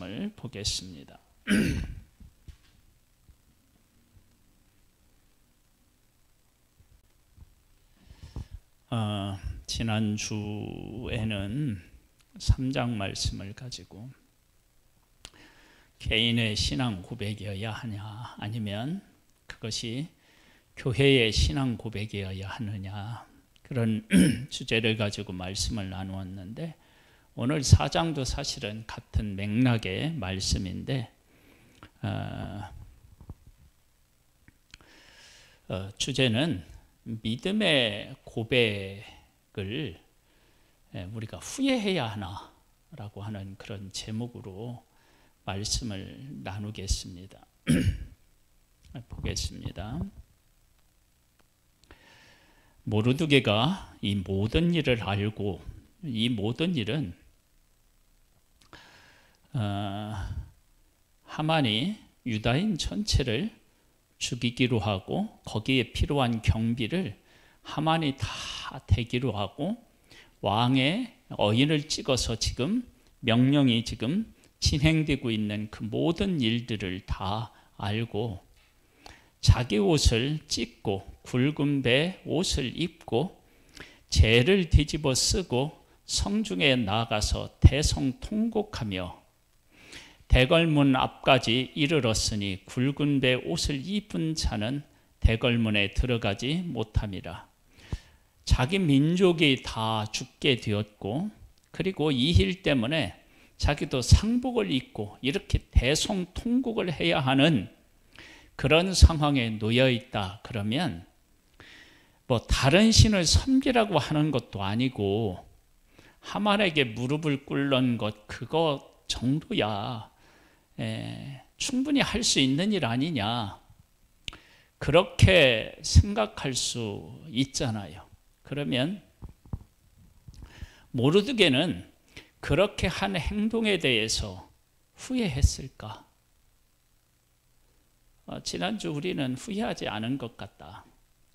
말씀을 보겠습니다. 지난주에는 3장 말씀을 가지고 개인의 신앙 고백이어야 하냐, 아니면 그것이 교회의 신앙 고백이어야 하느냐, 그런 주제를 가지고 말씀을 나누었는데, 오늘 4장도 사실은 같은 맥락의 말씀인데, 주제는 믿음의 고백을 우리가 후회해야 하나라고 하는 그런 제목으로 말씀을 나누겠습니다. 보겠습니다. 모르드게가 이 모든 일을 알고, 이 모든 일은 하만이 유다인 전체를 죽이기로 하고, 거기에 필요한 경비를 하만이 다 대기로 하고, 왕의 어인을 찍어서 지금 명령이 지금 진행되고 있는 그 모든 일들을 다 알고, 자기 옷을 찢고 굵은 배 옷을 입고 재를 뒤집어 쓰고 성중에 나가서 대성통곡하며 대궐문 앞까지 이르렀으니 굵은 배 옷을 입은 자는 대궐문에 들어가지 못함이라. 자기 민족이 다 죽게 되었고, 그리고 이 일 때문에 자기도 상복을 입고 이렇게 대성통곡을 해야 하는 그런 상황에 놓여 있다. 그러면 뭐 다른 신을 섬기라고 하는 것도 아니고 하만에게 무릎을 꿇는 것, 그거 정도야 충분히 할 수 있는 일 아니냐, 그렇게 생각할 수 있잖아요. 그러면 모르드게는 그렇게 한 행동에 대해서 후회했을까? 지난주 우리는 후회하지 않은 것 같다.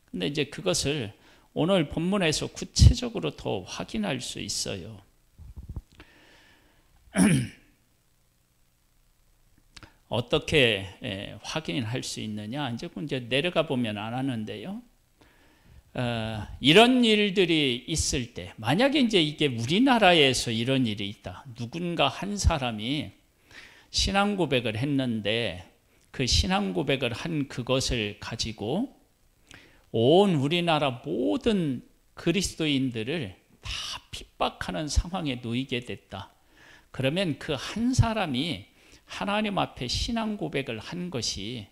근데 이제 그것을 오늘 본문에서 구체적으로 더 확인할 수 있어요. 어떻게 확인할 수 있느냐? 이제 내려가 보면 알았는데요. 이런 일들이 있을 때, 만약에 이제 이게 우리나라에서 이런 일이 있다. 누군가 한 사람이 신앙 고백을 했는데 그 신앙 고백을 한 그것을 가지고 온 우리나라 모든 그리스도인들을 다 핍박하는 상황에 놓이게 됐다. 그러면 그 한 사람이 하나님 앞에 신앙 고백을 한 것이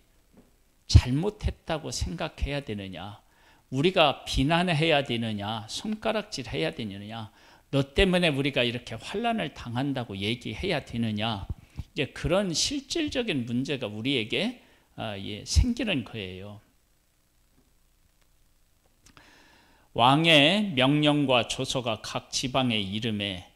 잘못했다고 생각해야 되느냐, 우리가 비난해야 되느냐, 손가락질 해야 되느냐, 너 때문에 우리가 이렇게 환난을 당한다고 얘기해야 되느냐, 이제 그런 실질적인 문제가 우리에게 생기는 거예요. 왕의 명령과 조서가 각 지방에 이름에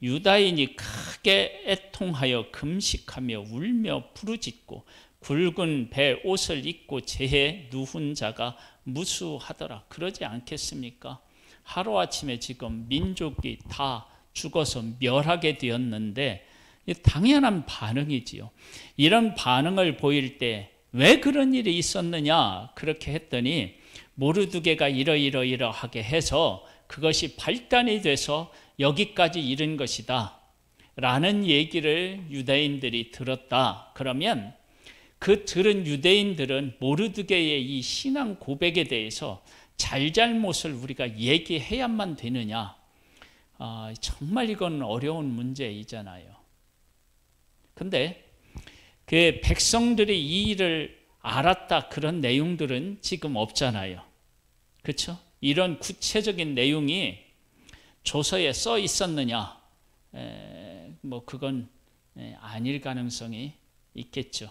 유다인이 크게 애통하여 금식하며 울며 부르짖고 굵은 배 옷을 입고 재에 누운 자가 무수하더라. 그러지 않겠습니까? 하루아침에 지금 민족이 다 죽어서 멸하게 되었는데 당연한 반응이지요. 이런 반응을 보일 때 왜 그런 일이 있었느냐, 그렇게 했더니 모르드게가 이러이러하게 해서 그것이 발단이 돼서 여기까지 이른 것이다 라는 얘기를 유대인들이 들었다. 그러면 그 들은 유대인들은 모르드게의 이 신앙 고백에 대해서 잘잘못을 우리가 얘기해야만 되느냐, 정말 이건 어려운 문제이잖아요. 근데 그 백성들이 이 일을 알았다, 그런 내용들은 지금 없잖아요. 그렇죠? 이런 구체적인 내용이 조서에 써 있었느냐, 뭐 그건 아닐 가능성이 있겠죠.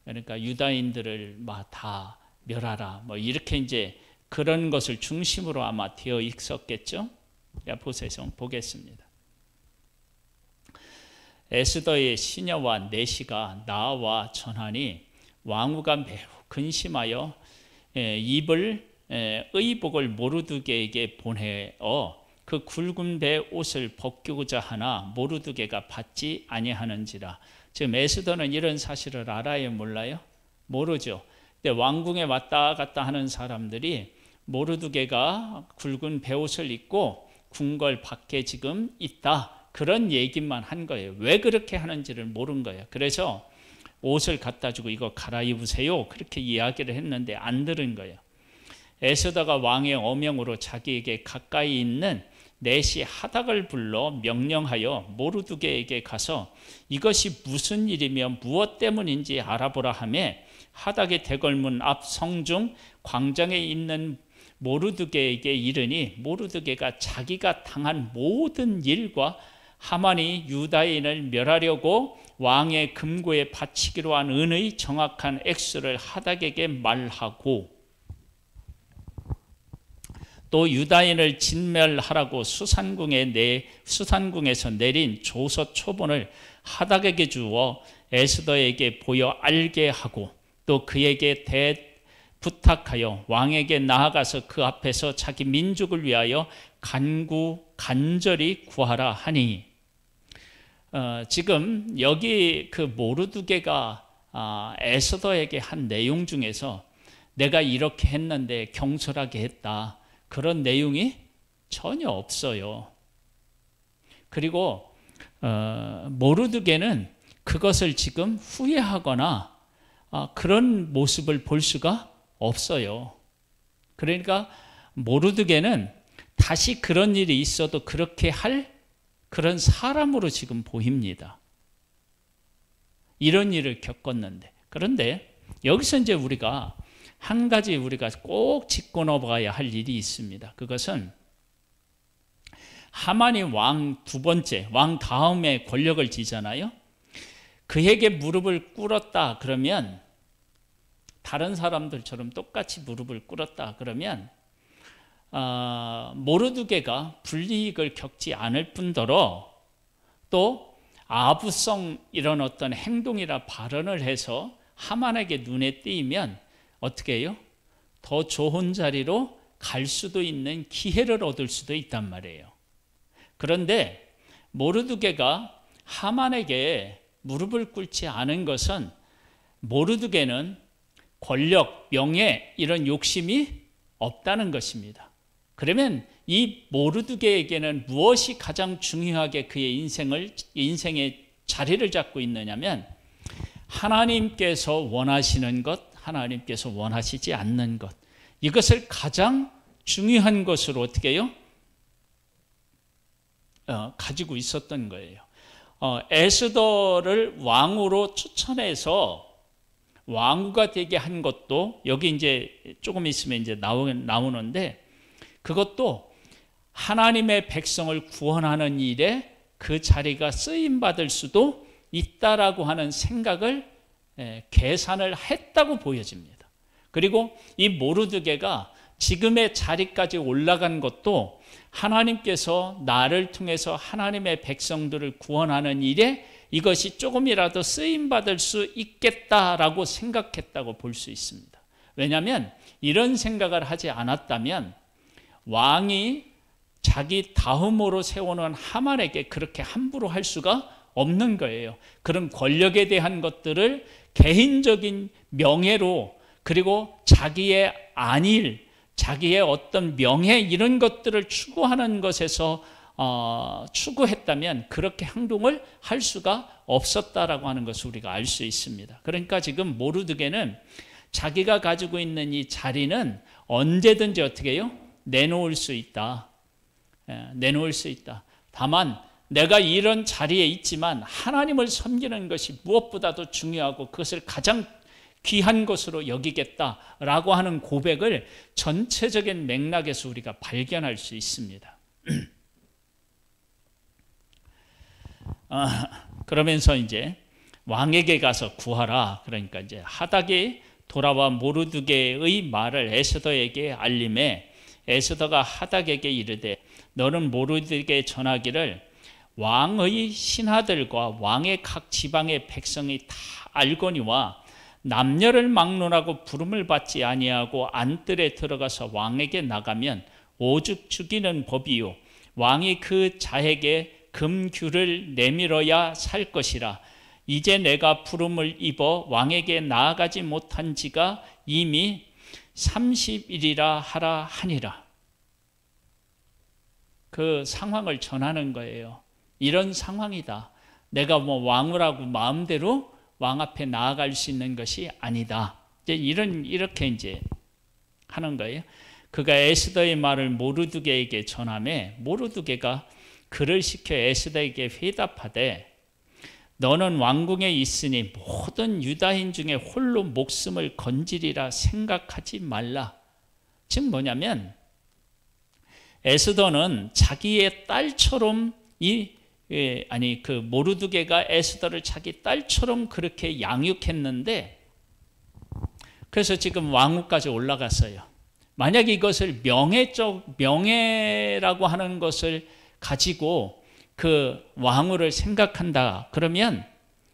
그러니까 유다인들을 다 멸하라, 뭐 이렇게 이제 그런 것을 중심으로 아마 되어 있었겠죠. 보세요, 보겠습니다. 에스더의 시녀와 내시가 나와 전하니 왕후가 매우 근심하여 입을 의복을 모르드게에게 보내어 그 굵은 배 옷을 벗기고자 하나 모르드게가 받지 아니하는지라. 지금 에스더는 이런 사실을 알아요, 몰라요? 모르죠. 근데 왕궁에 왔다 갔다 하는 사람들이 모르드게가 굵은 베옷을 입고 궁궐 밖에 지금 있다, 그런 얘기만 한 거예요. 왜 그렇게 하는지를 모른 거예요. 그래서 옷을 갖다 주고 이거 갈아입으세요, 그렇게 이야기를 했는데 안 들은 거예요. 에스더가 왕의 어명으로 자기에게 가까이 있는 내시 하닥을 불러 명령하여 모르드게에게 가서 이것이 무슨 일이며 무엇 때문인지 알아보라 하며 하닥의 대궐문 앞 성중 광장에 있는 모르드게에게 이르니 모르드게가 자기가 당한 모든 일과 하만이 유다인을 멸하려고 왕의 금고에 바치기로 한 은의 정확한 액수를 하닥에게 말하고, 또 유다인을 진멸하라고 수산궁에서 내린 조서 초본을 하닥에게 주어 에스더에게 보여 알게 하고, 또 그에게 부탁하여 왕에게 나아가서 그 앞에서 자기 민족을 위하여 간절히 구하라 하니, 지금 여기 그 모르드게가 에스더에게 한 내용 중에서 내가 이렇게 했는데 경솔하게 했다, 그런 내용이 전혀 없어요. 그리고 모르드게는 그것을 지금 후회하거나 그런 모습을 볼 수가 없어요. 그러니까 모르드게는 다시 그런 일이 있어도 그렇게 할 그런 사람으로 지금 보입니다. 이런 일을 겪었는데. 그런데 여기서 이제 우리가 한 가지 우리가 꼭 짚고 넘어가야 할 일이 있습니다. 그것은 하만이 왕 두 번째, 왕 다음에 권력을 쥐잖아요. 그에게 무릎을 꿇었다 그러면, 다른 사람들처럼 똑같이 무릎을 꿇었다 그러면 모르드게가 불이익을 겪지 않을 뿐더러 또 아부성 이런 어떤 행동이나 발언을 해서 하만에게 눈에 띄면 어떻게 해요? 더 좋은 자리로 갈 수도 있는 기회를 얻을 수도 있단 말이에요. 그런데 모르드게가 하만에게 무릎을 꿇지 않은 것은 모르드게는 권력, 명예 이런 욕심이 없다는 것입니다. 그러면 이 모르드게에게는 무엇이 가장 중요하게 그의 인생의 자리를 잡고 있느냐면, 하나님께서 원하시는 것, 하나님께서 원하시지 않는 것, 이것을 가장 중요한 것으로 어떻게 해요? 가지고 있었던 거예요. 에스더를 왕으로 추천해서 왕후가 되게 한 것도 여기 이제 조금 있으면 이제 나오는데, 그것도 하나님의 백성을 구원하는 일에 그 자리가 쓰임 받을 수도 있다라고 하는 생각을 계산을 했다고 보여집니다. 그리고 이 모르드게가 지금의 자리까지 올라간 것도 하나님께서 나를 통해서 하나님의 백성들을 구원하는 일에 이것이 조금이라도 쓰임받을 수 있겠다라고 생각했다고 볼 수 있습니다. 왜냐하면 이런 생각을 하지 않았다면 왕이 자기 다음으로 세우는 하만에게 그렇게 함부로 할 수가 없는 거예요. 그런 권력에 대한 것들을 개인적인 명예로, 그리고 자기의 안일, 자기의 어떤 명예 이런 것들을 추구하는 것에서 추구했다면 그렇게 행동을 할 수가 없었다라고 하는 것을 우리가 알 수 있습니다. 그러니까 지금 모르드게는 자기가 가지고 있는 이 자리는 언제든지 어떻게 해요? 내놓을 수 있다. 내놓을 수 있다. 다만 내가 이런 자리에 있지만 하나님을 섬기는 것이 무엇보다도 중요하고 그것을 가장 귀한 것으로 여기겠다라고 하는 고백을 전체적인 맥락에서 우리가 발견할 수 있습니다. 그러면서 이제 왕에게 가서 구하라. 그러니까 이제 하닥이 돌아와 모르드게의 말을 에스더에게 알림해 에스더가 하닥에게 이르되 너는 모르드게에 전하기를 왕의 신하들과 왕의 각 지방의 백성이 다 알거니와 남녀를 막론하고 부름을 받지 아니하고 안뜰에 들어가서 왕에게 나가면 오죽 죽이는 법이요 왕이 그 자에게 금규를 내밀어야 살 것이라. 이제 내가 부름을 입어 왕에게 나아가지 못한 지가 이미 30일이라 하라 하니라. 그 상황을 전하는 거예요. 이런 상황이다. 내가 뭐 왕이라고 마음대로 왕 앞에 나아갈 수 있는 것이 아니다. 이제 이렇게 이제 하는 거예요. 그가 에스더의 말을 모르드게에게 전하매 모르드게가 그를 시켜 에스더에게 회답하되 너는 왕궁에 있으니 모든 유다인 중에 홀로 목숨을 건지리라 생각하지 말라. 즉 뭐냐면 에스더는 자기의 딸처럼 그 모르드게가 에스더를 자기 딸처럼 그렇게 양육했는데 그래서 지금 왕후까지 올라갔어요. 만약에 이것을 명예라고 하는 것을 가지고 그 왕후를 생각한다 그러면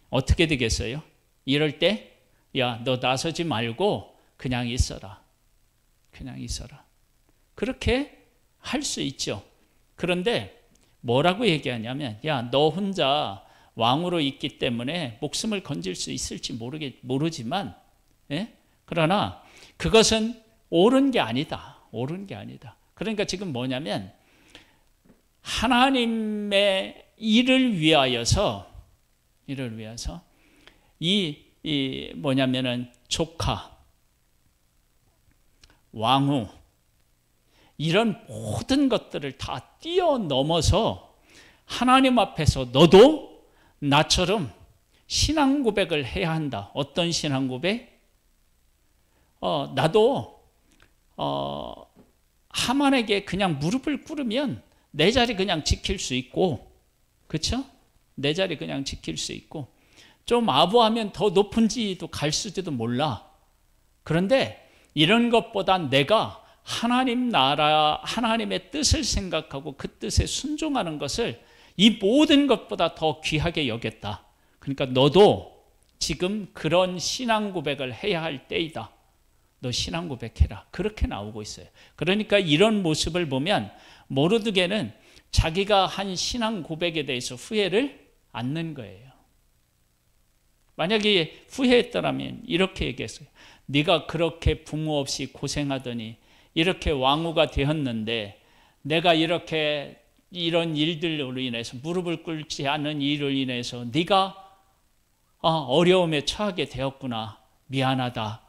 어떻게 되겠어요? 이럴 때 야, 너 나서지 말고 그냥 있어라. 그냥 있어라. 그렇게 할 수 있죠. 그런데 뭐라고 얘기하냐면 야, 너 혼자 왕으로 있기 때문에 목숨을 건질 수 있을지 모르지만 그러나 그것은 옳은 게 아니다. 옳은 게 아니다. 그러니까 지금 뭐냐면 하나님의 일을 위하여서 뭐냐면은 조카, 왕후 이런 모든 것들을 다 뛰어넘어서 하나님 앞에서 너도 나처럼 신앙 고백을 해야 한다. 어떤 신앙 고백? 나도 하만에게 그냥 무릎을 꿇으면 내 자리 그냥 지킬 수 있고, 그렇죠? 내 자리 그냥 지킬 수 있고, 좀 아부하면 더 높은 지도 갈 수도 몰라. 그런데 이런 것보다 내가 하나님 나라, 하나님의 뜻을 생각하고 그 뜻에 순종하는 것을 이 모든 것보다 더 귀하게 여겼다. 그러니까 너도 지금 그런 신앙 고백을 해야 할 때이다. 너 신앙 고백해라. 그렇게 나오고 있어요. 그러니까 이런 모습을 보면 모르드게는 자기가 한 신앙 고백에 대해서 후회를 않는 거예요. 만약에 후회했더라면 이렇게 얘기했어요. 네가 그렇게 부모 없이 고생하더니 이렇게 왕후가 되었는데 내가 이렇게 이런 일들로 인해서 무릎을 꿇지 않은 일을 인해서 네가 어려움에 처하게 되었구나. 미안하다.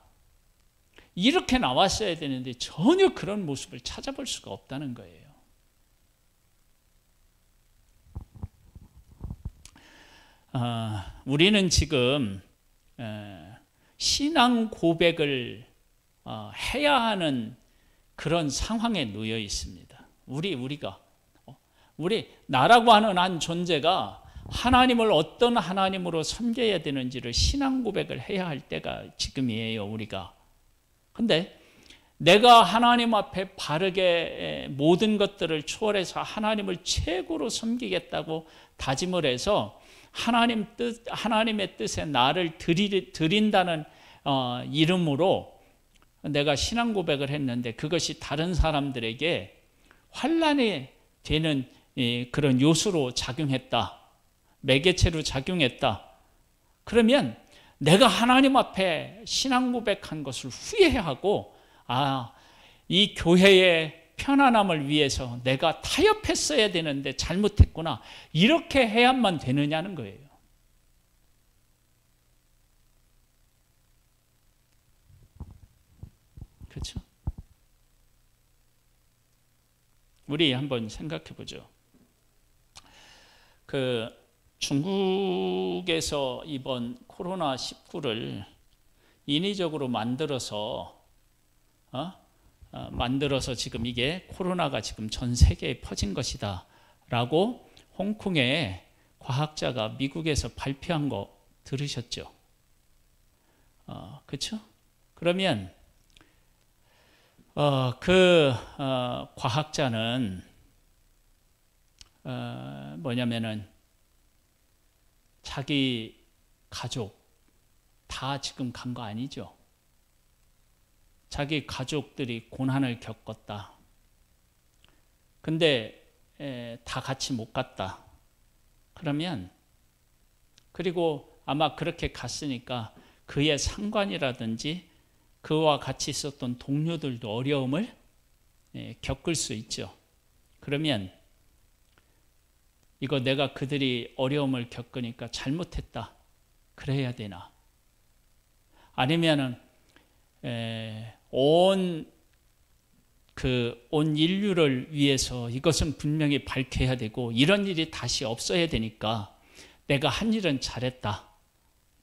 이렇게 나왔어야 되는데 전혀 그런 모습을 찾아볼 수가 없다는 거예요. 우리는 지금 신앙 고백을 해야 하는 그런 상황에 놓여 있습니다. 우리 나라고 하는 한 존재가 하나님을 어떤 하나님으로 섬겨야 되는지를 신앙 고백을 해야 할 때가 지금이에요, 우리가. 근데 내가 하나님 앞에 바르게 모든 것들을 초월해서 하나님을 최고로 섬기겠다고 다짐을 해서 하나님의 뜻에 나를 드린다는 이름으로 내가 신앙 고백을 했는데 그것이 다른 사람들에게 환난이 되는 그런 요소로 작용했다. 매개체로 작용했다. 그러면 내가 하나님 앞에 신앙 고백한 것을 후회하고 이 교회의 편안함을 위해서 내가 타협했어야 되는데 잘못했구나. 이렇게 해야만 되느냐는 거예요. 그렇죠? 우리 한번 생각해 보죠. 중국에서 이번 코로나19를 인위적으로 만들어서 지금 이게 코로나가 지금 전 세계에 퍼진 것이다 라고 홍콩의 과학자가 미국에서 발표한 거 들으셨죠? 그렇죠? 그러면 과학자는 뭐냐면은 자기 가족 다 지금 간 거 아니죠? 자기 가족들이 고난을 겪었다. 근데 다 같이 못 갔다. 그러면 그리고 아마 그렇게 갔으니까 그의 상관이라든지 그와 같이 있었던 동료들도 어려움을 겪을 수 있죠. 그러면 이거 내가 그들이 어려움을 겪으니까 잘못했다 그래야 되나? 아니면은 온 인류를 위해서 이것은 분명히 밝혀야 되고 이런 일이 다시 없어야 되니까 내가 한 일은 잘했다.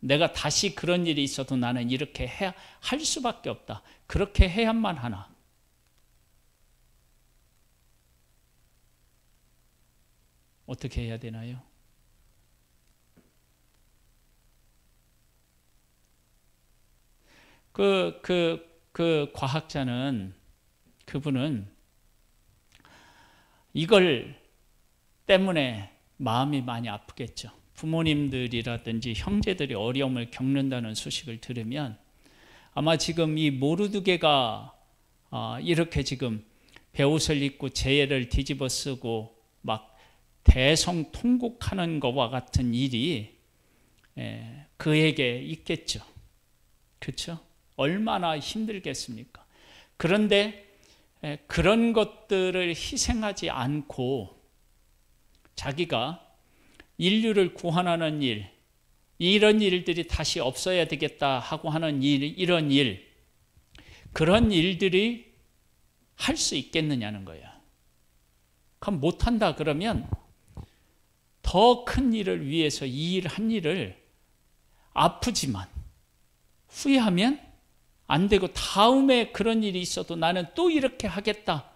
내가 다시 그런 일이 있어도 나는 이렇게 할 수밖에 없다. 그렇게 해야만 하나? 어떻게 해야 되나요? 그 과학자는, 그분은 이걸 때문에 마음이 많이 아프겠죠. 부모님들이라든지 형제들이 어려움을 겪는다는 소식을 들으면 아마 지금 이 모르드게가 이렇게 지금 베옷을 입고 제를 뒤집어 쓰고 막 대성통곡하는 것과 같은 일이 그에게 있겠죠. 그렇죠? 얼마나 힘들겠습니까? 그런데 그런 것들을 희생하지 않고 자기가 인류를 구원하는 일, 이런 일들이 다시 없어야 되겠다 하고 하는 일, 이런 일, 그런 일들이 할 수 있겠느냐는 거야. 그럼 못한다 그러면 더 큰 일을 위해서 이 일 한 일을 아프지만 후회하면 안 되고 다음에 그런 일이 있어도 나는 또 이렇게 하겠다.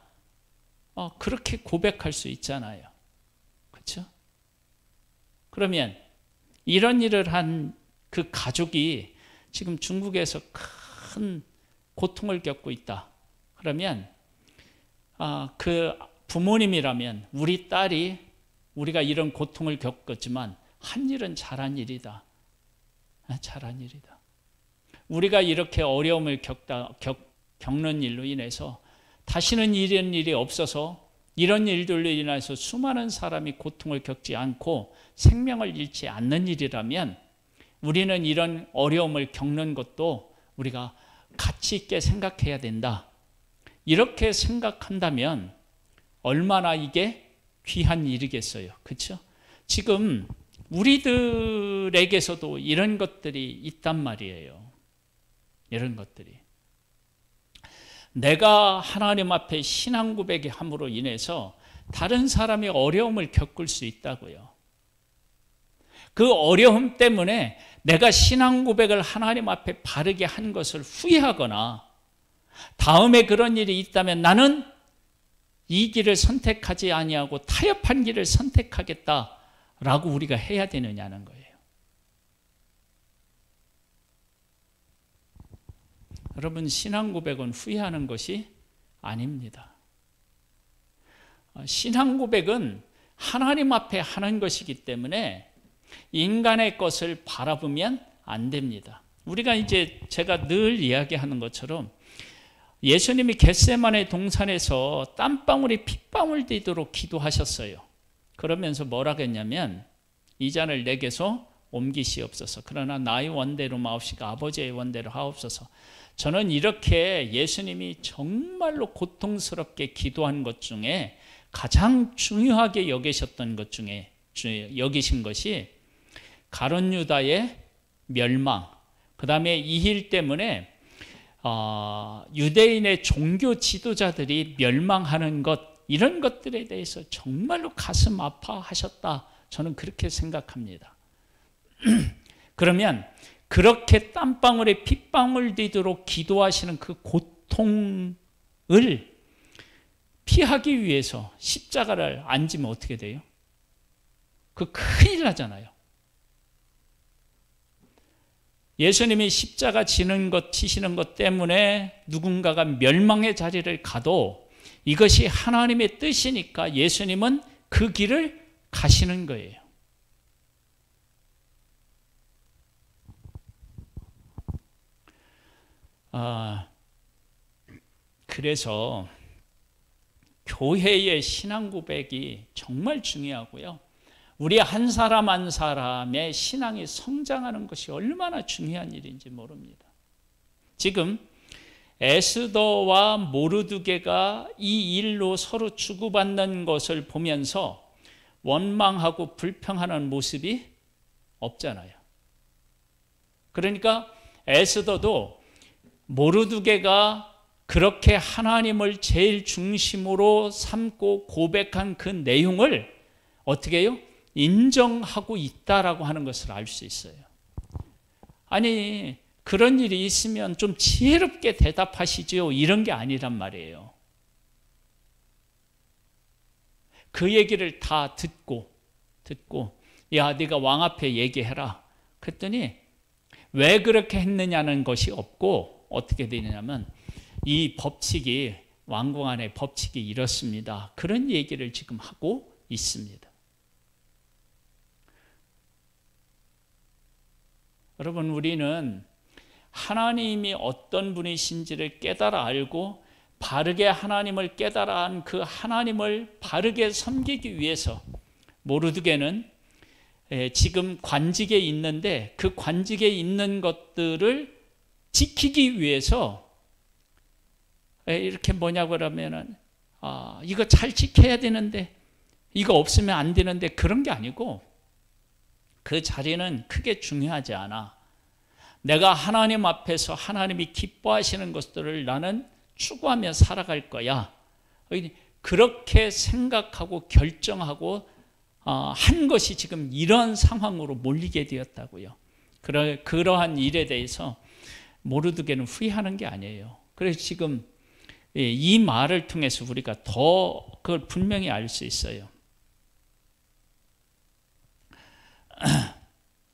그렇게 고백할 수 있잖아요. 그렇죠? 그러면 이런 일을 한 그 가족이 지금 중국에서 큰 고통을 겪고 있다. 그러면 그 부모님이라면 우리 딸이 우리가 이런 고통을 겪었지만 한 일은 잘한 일이다. 잘한 일이다. 우리가 이렇게 어려움을 겪는 일로 인해서 다시는 이런 일이 없어서 이런 일들로 인해서 수많은 사람이 고통을 겪지 않고 생명을 잃지 않는 일이라면 우리는 이런 어려움을 겪는 것도 우리가 가치 있게 생각해야 된다. 이렇게 생각한다면 얼마나 이게 귀한 일이겠어요. 그렇죠? 지금 우리들에게서도 이런 것들이 있단 말이에요. 이런 것들이. 내가 하나님 앞에 신앙 고백함으로 인해서 다른 사람이 어려움을 겪을 수 있다고요. 그 어려움 때문에 내가 신앙 고백을 하나님 앞에 바르게 한 것을 후회하거나 다음에 그런 일이 있다면 나는 이 길을 선택하지 아니하고 타협한 길을 선택하겠다라고 우리가 해야 되느냐는 거예요. 여러분, 신앙 고백은 후회하는 것이 아닙니다. 신앙 고백은 하나님 앞에 하는 것이기 때문에 인간의 것을 바라보면 안 됩니다. 우리가 이제 제가 늘 이야기하는 것처럼 예수님이 겟세마네 동산에서 땀방울이 핏방울 되도록 기도하셨어요. 그러면서 뭐라고 했냐면 이 잔을 내게서 옮기시옵소서. 그러나 나의 원대로 마옵시고 아버지의 원대로 하옵소서. 저는 이렇게 예수님이 정말로 고통스럽게 기도한 것 중에 가장 중요하게 여기셨던 것 중에 여기신 것이 가룟 유다의 멸망, 그 다음에 이 일 때문에 유대인의 종교 지도자들이 멸망하는 것, 이런 것들에 대해서 정말로 가슴 아파하셨다. 저는 그렇게 생각합니다. 그러면 그렇게 땀방울에 핏방울 되도록 기도하시는 그 고통을 피하기 위해서 십자가를 안 지면 어떻게 돼요? 그 큰일 나잖아요. 예수님이 십자가 지시는 것 때문에 누군가가 멸망의 자리를 가도 이것이 하나님의 뜻이니까 예수님은 그 길을 가시는 거예요. 그래서 교회의 신앙 고백이 정말 중요하고요. 우리 한 사람 한 사람의 신앙이 성장하는 것이 얼마나 중요한 일인지 모릅니다. 지금 에스더와 모르드게가 이 일로 서로 주고받는 것을 보면서 원망하고 불평하는 모습이 없잖아요. 그러니까 에스더도 모르드게가 그렇게 하나님을 제일 중심으로 삼고 고백한 그 내용을 어떻게 해요? 인정하고 있다라고 하는 것을 알 수 있어요. 아니, 그런 일이 있으면 좀 지혜롭게 대답하시죠. 이런 게 아니란 말이에요. 그 얘기를 다 듣고 야, 네가 왕 앞에 얘기해라. 그랬더니 왜 그렇게 했느냐는 것이 없고 어떻게 되느냐면 이 법칙이, 왕궁 안의 법칙이 이렇습니다. 그런 얘기를 지금 하고 있습니다. 여러분, 우리는 하나님이 어떤 분이신지를 깨달아 알고 바르게 하나님을 깨달아 한 그 하나님을 바르게 섬기기 위해서 모르드게는 지금 관직에 있는데 그 관직에 있는 것들을 지키기 위해서 이렇게 뭐냐고 그러면은 이거 잘 지켜야 되는데 이거 없으면 안 되는데 그런 게 아니고 그 자리는 크게 중요하지 않아. 내가 하나님 앞에서 하나님이 기뻐하시는 것들을 나는 추구하며 살아갈 거야. 그렇게 생각하고 결정하고 한 것이 지금 이런 상황으로 몰리게 되었다고요. 그러한 일에 대해서 모르드게는 후회하는 게 아니에요. 그래서 지금 이 말을 통해서 우리가 더 그걸 분명히 알 수 있어요.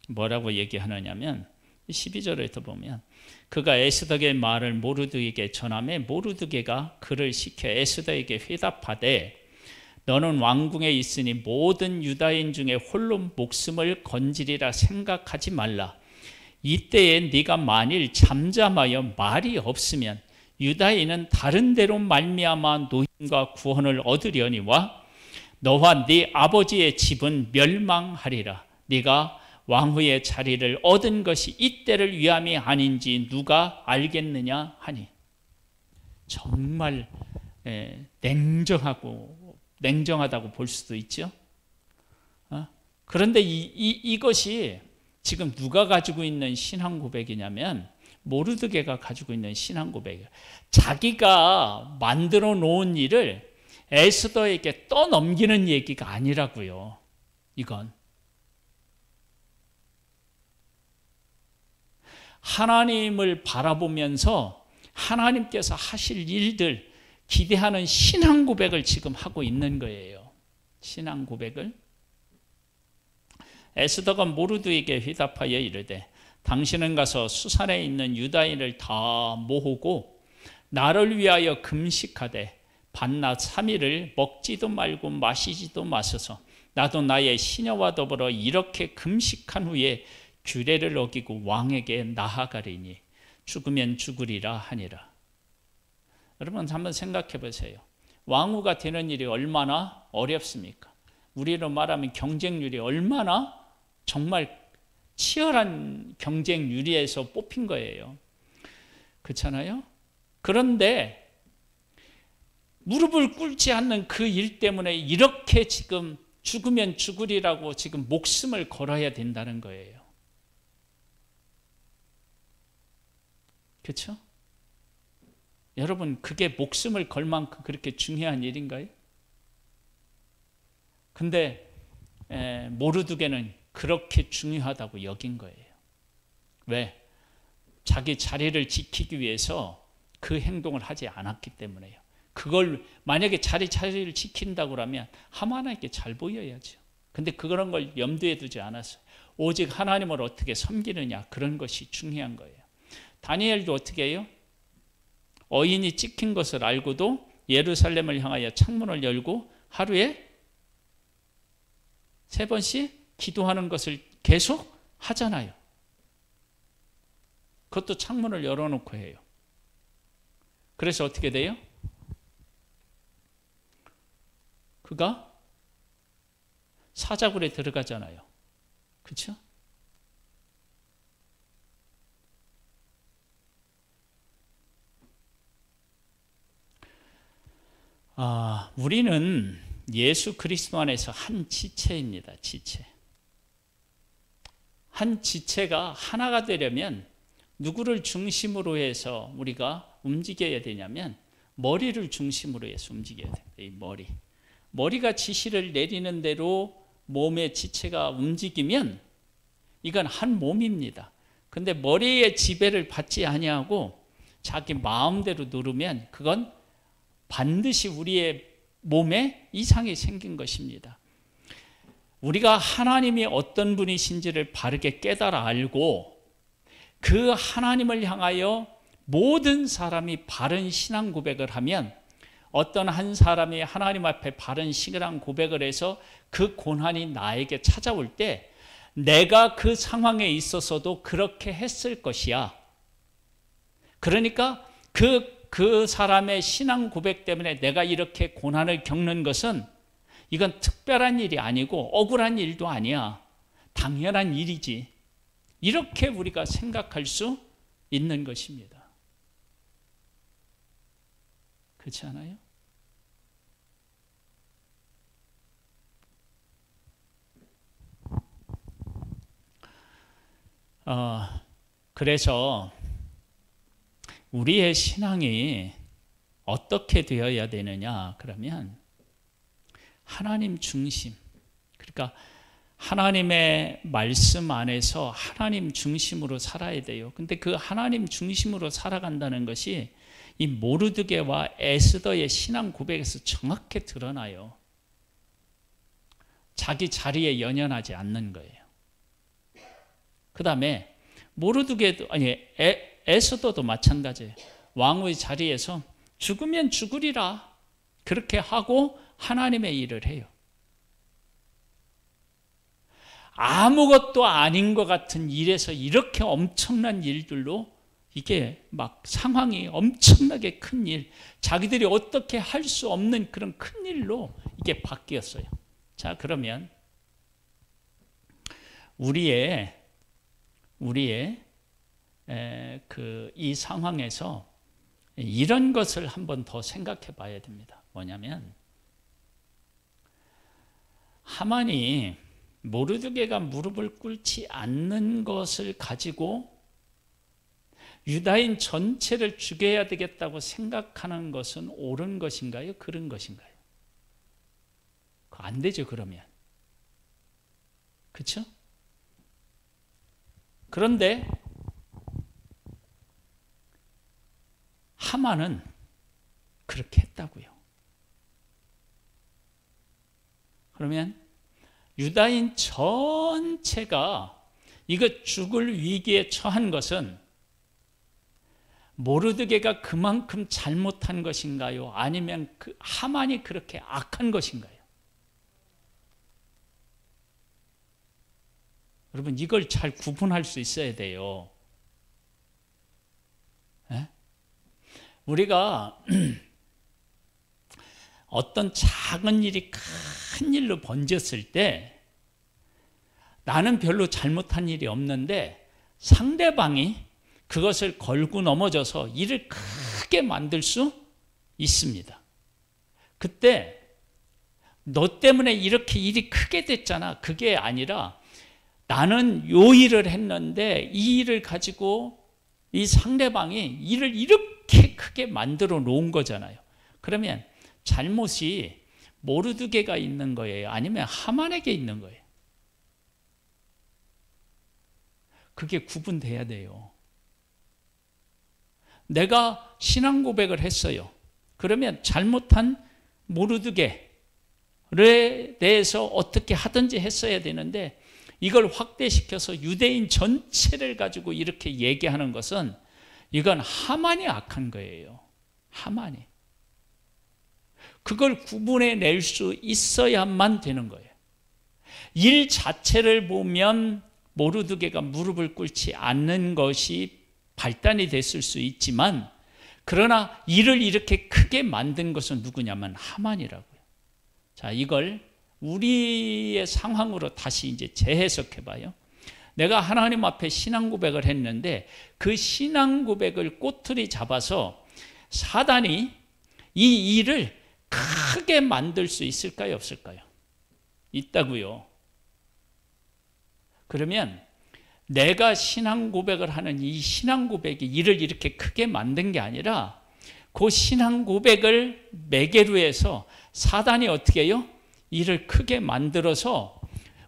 뭐라고 얘기하느냐면 12절에도 보면 그가 에스더의 말을 모르드게에게 전하매 모르드게가 그를 시켜 에스더에게 회답하되 너는 왕궁에 있으니 모든 유다인 중에 홀로 목숨을 건지리라 생각하지 말라. 이때에 네가 만일 잠잠하여 말이 없으면 유다인은 다른 데로 말미암아 노임과 구원을 얻으려니와 너와 네 아버지의 집은 멸망하리라. 네가 왕후의 자리를 얻은 것이 이때를 위함이 아닌지 누가 알겠느냐 하니. 정말 냉정하다고 볼 수도 있죠. 그런데 이것이 지금 누가 가지고 있는 신앙 고백이냐면 모르드게가 가지고 있는 신앙 고백이에요. 자기가 만들어 놓은 일을 에스더에게 떠넘기는 얘기가 아니라고요. 이건 하나님을 바라보면서 하나님께서 하실 일들 기대하는 신앙 고백을 지금 하고 있는 거예요. 신앙 고백을. 에스더가 모르드에게 회답하여 이르되 당신은 가서 수산에 있는 유다인을 다 모으고 나를 위하여 금식하되 밤낮 3일을 먹지도 말고 마시지도 마소서. 나도 나의 시녀와 더불어 이렇게 금식한 후에 규례를 어기고 왕에게 나아가리니 죽으면 죽으리라 하니라. 여러분 한번 생각해 보세요. 왕후가 되는 일이 얼마나 어렵습니까? 우리로 말하면 경쟁률이 얼마나 정말 치열한 경쟁률에서 뽑힌 거예요. 그렇잖아요? 그런데 무릎을 꿇지 않는 그 일 때문에 이렇게 지금 죽으면 죽으리라고 지금 목숨을 걸어야 된다는 거예요. 그렇죠? 여러분 그게 목숨을 걸 만큼 그렇게 중요한 일인가요? 근데 모르드게는 그렇게 중요하다고 여긴 거예요. 왜? 자기 자리를 지키기 위해서 그 행동을 하지 않았기 때문에요. 그걸 만약에 자리를 지킨다고 하면 하만에게 잘 보여야죠. 근데 그런 걸 염두에 두지 않았어요. 오직 하나님을 어떻게 섬기느냐, 그런 것이 중요한 거예요. 다니엘도 어떻게 해요? 어인이 찍힌 것을 알고도 예루살렘을 향하여 창문을 열고 하루에 3번씩 기도하는 것을 계속 하잖아요. 그것도 창문을 열어놓고 해요. 그래서 어떻게 돼요? 그가 사자굴에 들어가잖아요. 그렇죠? 우리는 예수 그리스도 안에서 한 지체입니다. 지체. 한 지체가 하나가 되려면 누구를 중심으로 해서 우리가 움직여야 되냐면 머리를 중심으로 해서 움직여야 돼요. 이 머리가 지시를 내리는 대로 몸의 지체가 움직이면 이건 한 몸입니다. 근데 머리의 지배를 받지 아니하고 자기 마음대로 누르면 그건 반드시 우리의 몸에 이상이 생긴 것입니다. 우리가 하나님이 어떤 분이신지를 바르게 깨달아 알고 그 하나님을 향하여 모든 사람이 바른 신앙 고백을 하면 어떤 한 사람이 하나님 앞에 바른 신앙 고백을 해서 그 고난이 나에게 찾아올 때 내가 그 상황에 있어서도 그렇게 했을 것이야. 그러니까 그 사람의 신앙 고백 때문에 내가 이렇게 고난을 겪는 것은 이건 특별한 일이 아니고 억울한 일도 아니야. 당연한 일이지. 이렇게 우리가 생각할 수 있는 것입니다. 그렇지 않아요? 그래서 우리의 신앙이 어떻게 되어야 되느냐 그러면 하나님 중심, 그러니까 하나님의 말씀 안에서 하나님 중심으로 살아야 돼요. 근데 그 하나님 중심으로 살아간다는 것이 이 모르드게와 에스더의 신앙 고백에서 정확히 드러나요. 자기 자리에 연연하지 않는 거예요. 그 다음에 모르드게도 에스더도 마찬가지예요. 왕의 자리에서 죽으면 죽으리라 그렇게 하고 하나님의 일을 해요. 아무것도 아닌 것 같은 일에서 이렇게 엄청난 일들로 이게 막 상황이 엄청나게 큰 일, 자기들이 어떻게 할 수 없는 그런 큰 일로 이게 바뀌었어요. 자, 그러면 우리의 이 상황에서 이런 것을 한번 더 생각해 봐야 됩니다. 뭐냐면 하만이 모르드게가 무릎을 꿇지 않는 것을 가지고 유다인 전체를 죽여야 되겠다고 생각하는 것은 옳은 것인가요? 그런 것인가요? 안 되죠, 그러면. 그렇죠? 그런데 하만은 그렇게 했다고요. 그러면 유다인 전체가 이거 죽을 위기에 처한 것은 모르드게가 그만큼 잘못한 것인가요? 아니면 그 하만이 그렇게 악한 것인가요? 여러분, 이걸 잘 구분할 수 있어야 돼요. 에? 우리가 어떤 작은 일이 큰 일로 번졌을 때 나는 별로 잘못한 일이 없는데 상대방이 그것을 걸고 넘어져서 일을 크게 만들 수 있습니다. 그때 너 때문에 이렇게 일이 크게 됐잖아. 그게 아니라 나는 요 일을 했는데 이 일을 가지고 이 상대방이 일을 이렇게 크게 만들어 놓은 거잖아요. 그러면 잘못이 모르드게가 있는 거예요? 아니면 하만에게 있는 거예요? 그게 구분돼야 돼요. 내가 신앙 고백을 했어요. 그러면 잘못한 모르드게에 대해서 어떻게 하든지 했어야 되는데 이걸 확대시켜서 유대인 전체를 가지고 이렇게 얘기하는 것은 이건 하만이 악한 거예요. 하만이. 그걸 구분해낼 수 있어야만 되는 거예요. 일 자체를 보면 모르드게가 무릎을 꿇지 않는 것이 발단이 됐을 수 있지만 그러나 일을 이렇게 크게 만든 것은 누구냐면 하만이라고요. 자, 이걸 우리의 상황으로 다시 이제 재해석해 봐요. 내가 하나님 앞에 신앙 고백을 했는데 그 신앙 고백을 꼬투리 잡아서 사단이 이 일을 크게 만들 수 있을까요, 없을까요? 있다고요. 그러면 내가 신앙 고백을 하는 이 신앙 고백이 일을 이렇게 크게 만든 게 아니라 그 신앙 고백을 매개로 해서 사단이 어떻게 해요? 일을 크게 만들어서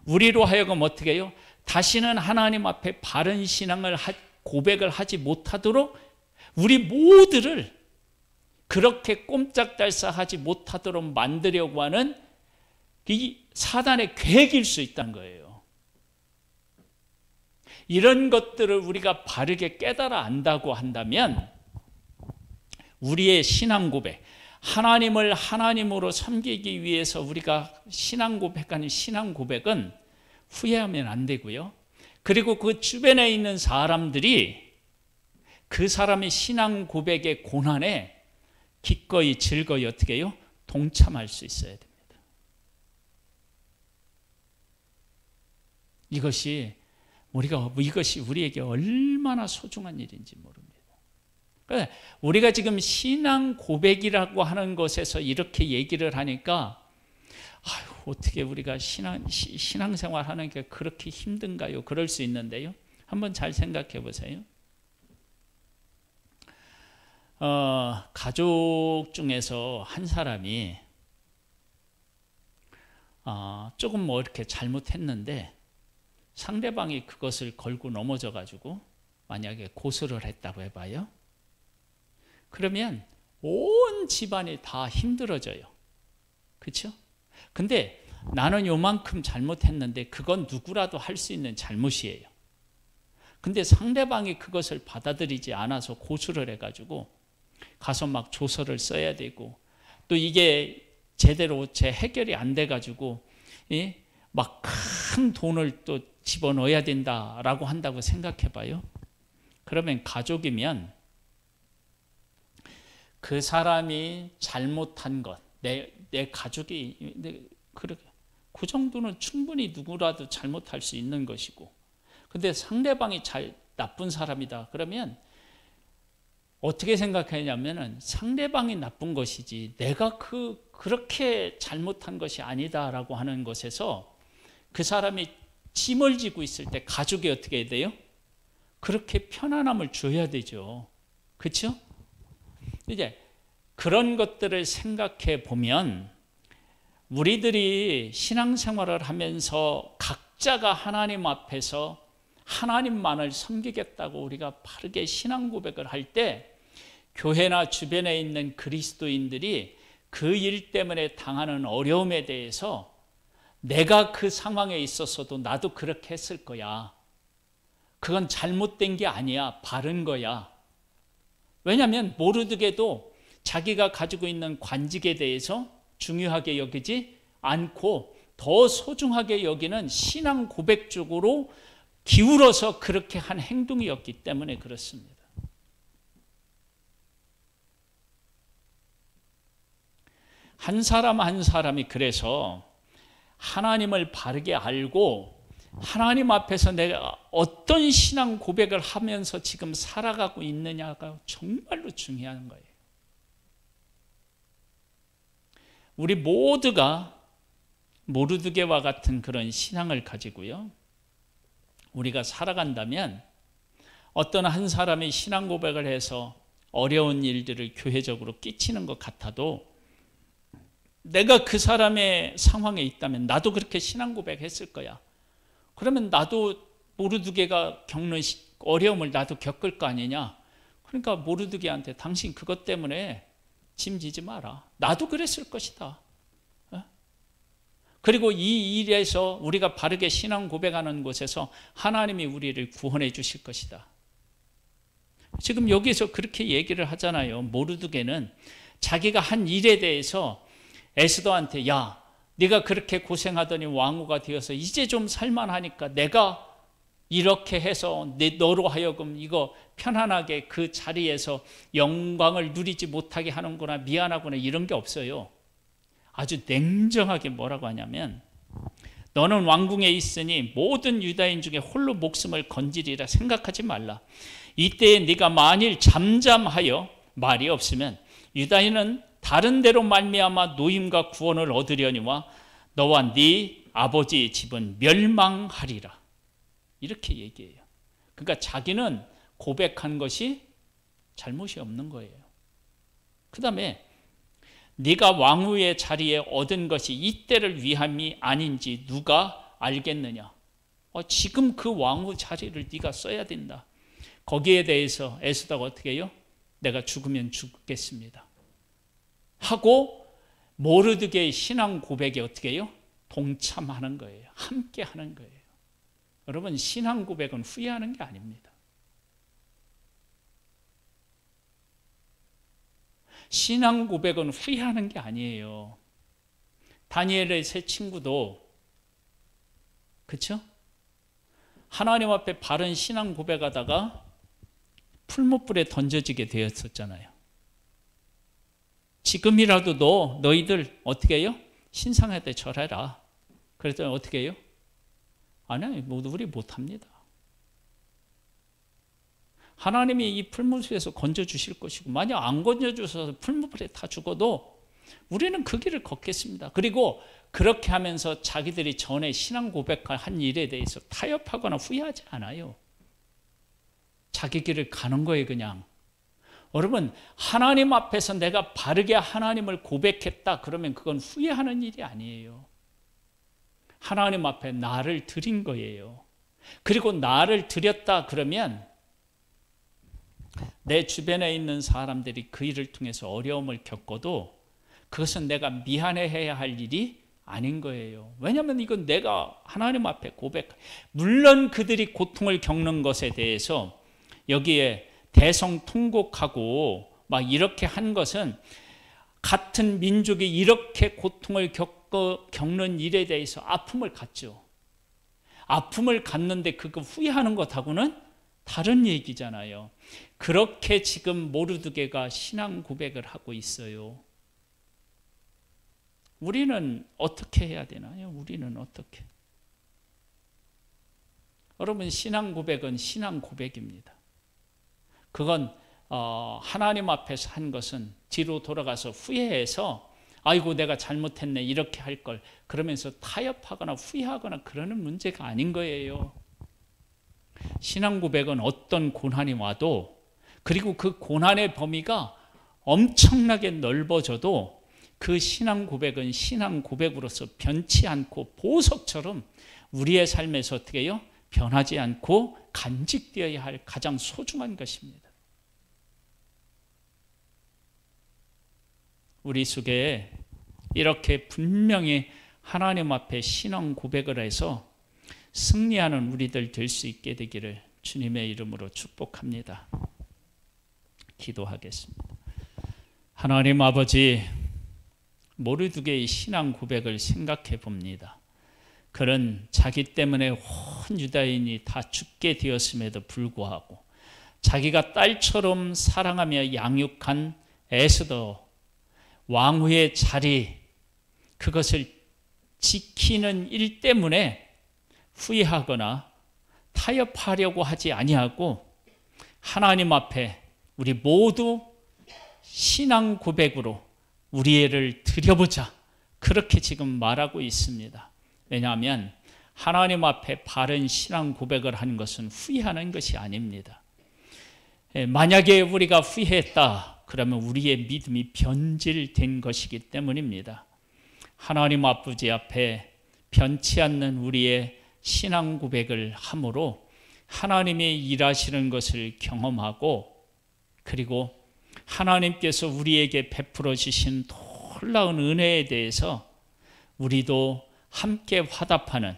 우리로 하여금 어떻게 해요? 다시는 하나님 앞에 바른 신앙을 고백을 하지 못하도록 우리 모두를 그렇게 꼼짝달싹하지 못하도록 만들려고 하는 이 사단의 계획일 수 있다는 거예요. 이런 것들을 우리가 바르게 깨달아 안다고 한다면 우리의 신앙 고백, 하나님을 하나님으로 섬기기 위해서 우리가 신앙 고백하는 신앙 고백은 후회하면 안 되고요. 그리고 그 주변에 있는 사람들이 그 사람의 신앙 고백의 고난에 기꺼이 즐거이 어떻게 해요? 동참할 수 있어야 됩니다. 이것이 우리에게 얼마나 소중한 일인지 모릅니다. 우리가 지금 신앙 고백이라고 하는 것에서 이렇게 얘기를 하니까 어떻게 우리가 신앙생활 하는 게 그렇게 힘든가요? 그럴 수 있는데요. 한번 잘 생각해 보세요. 가족 중에서 한 사람이 조금 뭐 이렇게 잘못했는데 상대방이 그것을 걸고 넘어져 가지고 만약에 고소를 했다고 해봐요. 그러면 온 집안이 다 힘들어져요. 그렇죠? 근데 나는 요만큼 잘못했는데 그건 누구라도 할 수 있는 잘못이에요. 근데 상대방이 그것을 받아들이지 않아서 고소를 해가지고 가서 막 조서를 써야 되고 또 이게 제대로 해결이 안 돼가지고 막 큰 돈을 또 집어넣어야 된다라고 한다고 생각해 봐요. 그러면 가족이면 그 사람이 잘못한 것, 내 가족이 그 정도는 충분히 누구라도 잘못할 수 있는 것이고, 근데 상대방이 나쁜 사람이다 그러면 어떻게 생각하냐면은 상대방이 나쁜 것이지 내가 그렇게 잘못한 것이 아니다라고 하는 것에서 그 사람이 짐을 지고 있을 때 가족이 어떻게 해야 돼요? 그렇게 편안함을 줘야 되죠. 그렇죠? 이제 그런 것들을 생각해 보면 우리들이 신앙생활을 하면서 각자가 하나님 앞에서 하나님만을 섬기겠다고 우리가 바르게 신앙 고백을 할 때 교회나 주변에 있는 그리스도인들이 그 일 때문에 당하는 어려움에 대해서 내가 그 상황에 있었어도 나도 그렇게 했을 거야. 그건 잘못된 게 아니야. 바른 거야. 왜냐하면 모르드게도 자기가 가지고 있는 관직에 대해서 중요하게 여기지 않고 더 소중하게 여기는 신앙 고백 쪽으로 기울어서 그렇게 한 행동이었기 때문에 그렇습니다. 한 사람 한 사람이 그래서 하나님을 바르게 알고 하나님 앞에서 내가 어떤 신앙 고백을 하면서 지금 살아가고 있느냐가 정말로 중요한 거예요. 우리 모두가 모르드게와 같은 그런 신앙을 가지고요, 우리가 살아간다면 어떤 한 사람이 신앙 고백을 해서 어려운 일들을 교회적으로 끼치는 것 같아도 내가 그 사람의 상황에 있다면 나도 그렇게 신앙 고백했을 거야. 그러면 나도 모르드게가 겪는 어려움을 나도 겪을 거 아니냐. 그러니까 모르드게한테 당신 그것 때문에 짐지지 마라. 나도 그랬을 것이다. 그리고 이 일에서 우리가 바르게 신앙 고백하는 곳에서 하나님이 우리를 구원해 주실 것이다. 지금 여기서 그렇게 얘기를 하잖아요. 모르드게는 자기가 한 일에 대해서 에스더한테 야, 네가 그렇게 고생하더니 왕후가 되어서 이제 좀 살만하니까 내가 이렇게 해서 너로 하여금 이거 편안하게 그 자리에서 영광을 누리지 못하게 하는구나, 미안하구나, 이런 게 없어요. 아주 냉정하게 뭐라고 하냐면 너는 왕궁에 있으니 모든 유다인 중에 홀로 목숨을 건지리라 생각하지 말라. 이때에 네가 만일 잠잠하여 말이 없으면 유다인은 다른 데로 말미암아 노임과 구원을 얻으려니와 너와 네 아버지의 집은 멸망하리라. 이렇게 얘기해요. 그러니까 자기는 고백한 것이 잘못이 없는 거예요. 그 다음에 네가 왕후의 자리에 얻은 것이 이때를 위함이 아닌지 누가 알겠느냐. 지금 그 왕후 자리를 네가 써야 된다. 거기에 대해서 에스더가 어떻게 해요? 내가 죽으면 죽겠습니다 하고 모르드게의 신앙 고백에 어떻게 해요? 동참하는 거예요. 함께 하는 거예요. 여러분, 신앙 고백은 후회하는 게 아닙니다. 신앙 고백은 후회하는 게 아니에요. 다니엘의 세 친구도 그렇죠? 하나님 앞에 바른 신앙 고백하다가 풀무불에 던져지게 되었었잖아요. 지금이라도 너희들 어떻게 해요? 신상할 때 절해라. 그랬더니 어떻게 해요? 아니, 모두 우리 못합니다. 하나님이 이 풀무불에서 건져주실 것이고 만약 안 건져주셔서 풀무불에 다 죽어도 우리는 그 길을 걷겠습니다. 그리고 그렇게 하면서 자기들이 전에 신앙 고백한 일에 대해서 타협하거나 후회하지 않아요. 자기 길을 가는 거예요. 그냥. 여러분, 하나님 앞에서 내가 바르게 하나님을 고백했다 그러면 그건 후회하는 일이 아니에요. 하나님 앞에 나를 드린 거예요. 그리고 나를 드렸다 그러면 내 주변에 있는 사람들이 그 일을 통해서 어려움을 겪어도 그것은 내가 미안해해야 할 일이 아닌 거예요. 왜냐하면 이건 내가 하나님 앞에 물론 그들이 고통을 겪는 것에 대해서 여기에 대성통곡하고 막 이렇게 한 것은 같은 민족이 이렇게 고통을 겪는 일에 대해서 아픔을 갖죠. 아픔을 갖는데 그거 후회하는 것하고는 다른 얘기잖아요. 그렇게 지금 모르드게가 신앙 고백을 하고 있어요. 우리는 어떻게 해야 되나요? 우리는 어떻게? 여러분, 신앙 고백은 신앙 고백입니다. 그건 하나님 앞에서 한 것은 뒤로 돌아가서 후회해서 아이고 내가 잘못했네 이렇게 할 걸 그러면서 타협하거나 후회하거나 그러는 문제가 아닌 거예요. 신앙 고백은 어떤 고난이 와도 그리고 그 고난의 범위가 엄청나게 넓어져도 그 신앙 고백은 신앙 고백으로서 변치 않고 보석처럼 우리의 삶에서 어떻게 해요? 변하지 않고 간직되어야 할 가장 소중한 것입니다. 우리 속에 이렇게 분명히 하나님 앞에 신앙 고백을 해서 승리하는 우리들 될 수 있게 되기를 주님의 이름으로 축복합니다. 기도하겠습니다. 하나님 아버지, 모르드게의 신앙 고백을 생각해 봅니다. 그는 자기 때문에 온 유다인이 다 죽게 되었음에도 불구하고 자기가 딸처럼 사랑하며 양육한 에스더 왕후의 자리, 그것을 지키는 일 때문에 후회하거나 타협하려고 하지 아니하고 하나님 앞에 우리 모두 신앙 고백으로 우리 애를 드려보자, 그렇게 지금 말하고 있습니다. 왜냐하면 하나님 앞에 바른 신앙 고백을 하는 것은 후회하는 것이 아닙니다. 만약에 우리가 후회했다 그러면 우리의 믿음이 변질된 것이기 때문입니다. 하나님 아버지 앞에 변치 않는 우리의 신앙 고백을 함으로 하나님의 일하시는 것을 경험하고 그리고 하나님께서 우리에게 베풀어 주신 놀라운 은혜에 대해서 우리도 함께 화답하는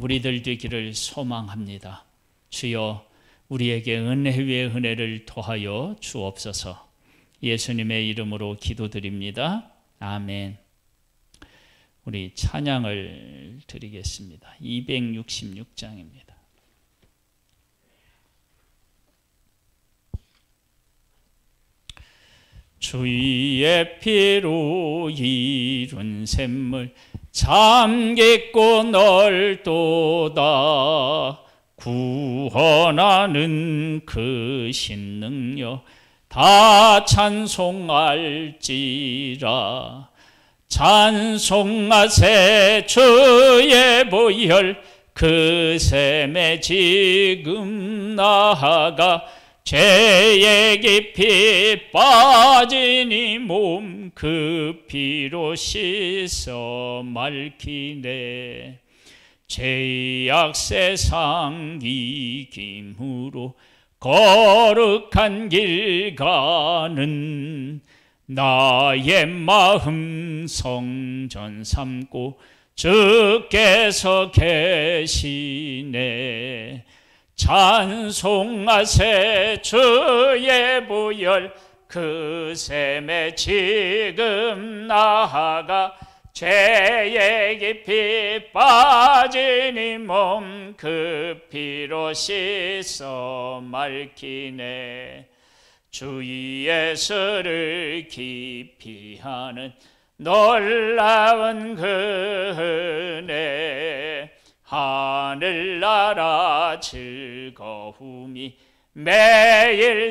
우리들 되기를 소망합니다. 주여, 우리에게 은혜 위에 은혜를 더하여 주옵소서. 예수님의 이름으로 기도드립니다. 아멘. 우리 찬양을 드리겠습니다. 266장입니다. 주의 피로 이룬 샘물 잠겼고 넓도다 구원하는 그 신능력 다 찬송할지라. 찬송하세 주의 보혈 그 샘에 지금 나아가 죄에 깊이 빠진 이 몸 그 피로 씻어 맑히네. 죄악 세상 이김으로 거룩한 길 가는 나의 마음 성전 삼고 주께서 계시네. 찬송하세 주의 보혈 그 샘에 지금 나아가 죄에 깊이 빠진 이 몸 그 피로 씻어 맑히네. 주 예수를 기피하는 놀라운 그 은혜 하늘나라 즐거움이 매일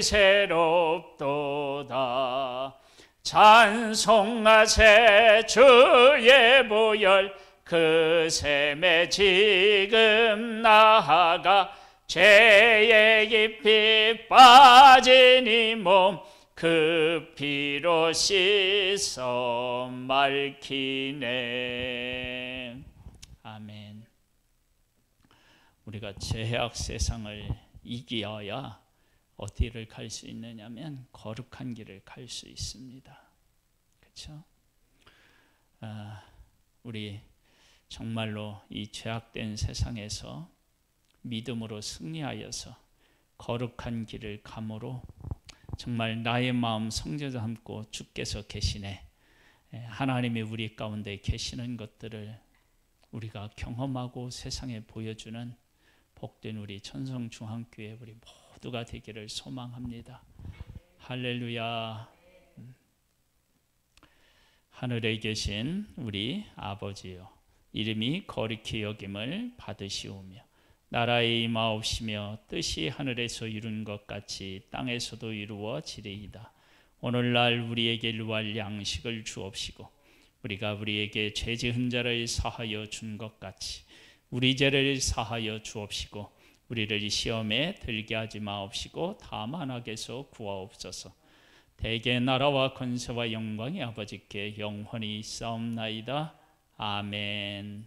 새롭도다. 찬송하세 주의 보혈 그 샘에 지금 나아가 죄에 깊이 빠진 이 몸 그 피로 씻어 맑히네. 아멘. 우리가 죄악 세상을 이기어야 어디를 갈 수 있느냐면 거룩한 길을 갈 수 있습니다. 그렇죠? 우리 정말로 이 죄악된 세상에서 믿음으로 승리하여서 거룩한 길을 감으로 정말 나의 마음 성전 삼고 주께서 계시네. 하나님이 우리 가운데 계시는 것들을 우리가 경험하고 세상에 보여주는 복된 우리 천성중앙교회 우리 모두가 되기를 소망합니다. 할렐루야. 하늘에 계신 우리 아버지요, 이름이 거룩히 여김을 받으시오며 나라의 임하옵시며 뜻이 하늘에서 이룬 것 같이 땅에서도 이루어지리이다. 오늘날 우리에게 일용할 양식을 주옵시고 우리가 우리에게 죄 지은 자를 사하여 준 것 같이 우리 죄를 사하여 주옵시고 우리를 시험에 들게 하지 마옵시고 다만 악에서 구하옵소서. 대개 나라와 권세와 영광이 아버지께 영원히 있사옵나이다. 아멘.